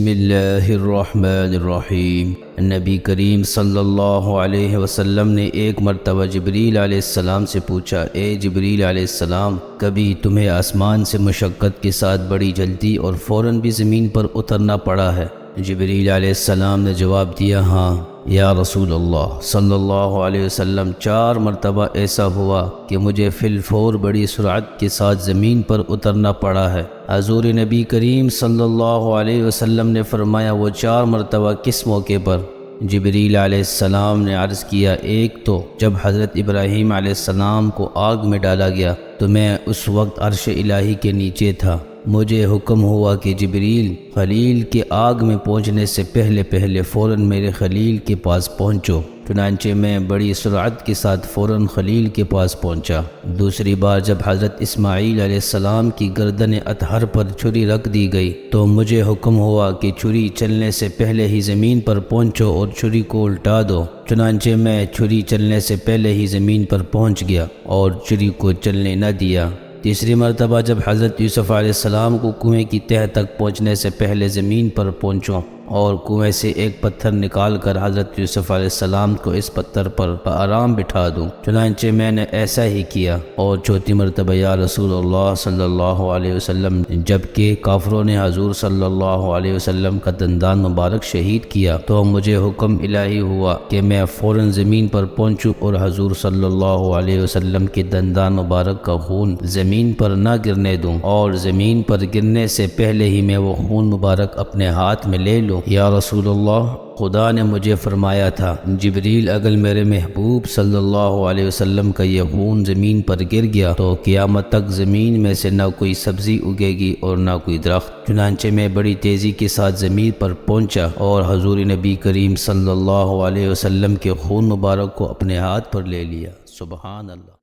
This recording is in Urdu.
بسم اللہ الرحمن الرحیم۔ نبی کریم صلی اللہ علیہ وسلم نے ایک مرتبہ جبریل علیہ السلام سے پوچھا، اے جبریل علیہ السلام، کبھی تمہیں آسمان سے مشقت کے ساتھ بڑی جلدی اور فوراً بھی زمین پر اترنا پڑا ہے؟ جبریل علیہ السلام نے جواب دیا، ہاں یا رسول اللہ صلی اللہ علیہ وسلم، 4 مرتبہ ایسا ہوا کہ مجھے فی الفور بڑی سرعت کے ساتھ زمین پر اترنا پڑا ہے۔ حضور نبی کریم صلی اللہ علیہ وسلم نے فرمایا، وہ 4 مرتبہ کس موقع پر؟ جبریل علیہ السلام نے عرض کیا، ایک تو جب حضرت ابراہیم علیہ السلام کو آگ میں ڈالا گیا تو میں اس وقت عرش الہی کے نیچے تھا، مجھے حکم ہوا کہ جبریل، خلیل کے آگ میں پہنچنے سے پہلے فوراً میرے خلیل کے پاس پہنچو۔ چنانچہ میں بڑی سرعت کے ساتھ فوراً خلیل کے پاس پہنچا۔ دوسری بار جب حضرت اسماعیل علیہ السلام کی گردن اطہر پر چھری رکھ دی گئی تو مجھے حکم ہوا کہ چھری چلنے سے پہلے ہی زمین پر پہنچو اور چھری کو الٹا دو۔ چنانچہ میں چھری چلنے سے پہلے ہی زمین پر پہنچ گیا اور چھری کو چلنے نہ دیا۔ تیسری مرتبہ جب حضرت یوسف علیہ السلام کو کنویں کی تہہ تک پہنچنے سے پہلے زمین پر پہنچو اور کنویں سے ایک پتھر نکال کر حضرت یوسف علیہ السلام کو اس پتھر پر آرام بٹھا دوں، چنانچہ میں نے ایسا ہی کیا۔ اور چوتھی مرتبہ یا رسول اللہ صلی اللہ علیہ وسلم، جبکہ کافروں نے حضور صلی اللہ علیہ وسلم کا دندان مبارک شہید کیا تو مجھے حکم الہی ہوا کہ میں فوراً زمین پر پہنچوں اور حضور صلی اللہ علیہ وسلم کے دندان مبارک کا خون زمین پر نہ گرنے دوں، اور زمین پر گرنے سے پہلے ہی میں وہ خون مبارک اپنے ہاتھ میں لے لوں۔ یا رسول اللہ، خدا نے مجھے فرمایا تھا، جبریل، اگر میرے محبوب صلی اللہ علیہ وسلم کا یہ خون زمین پر گر گیا تو قیامت تک زمین میں سے نہ کوئی سبزی اگے گی اور نہ کوئی درخت۔ چنانچہ میں بڑی تیزی کے ساتھ زمین پر پہنچا اور حضور نبی کریم صلی اللہ علیہ وسلم کے خون مبارک کو اپنے ہاتھ پر لے لیا۔ سبحان اللہ۔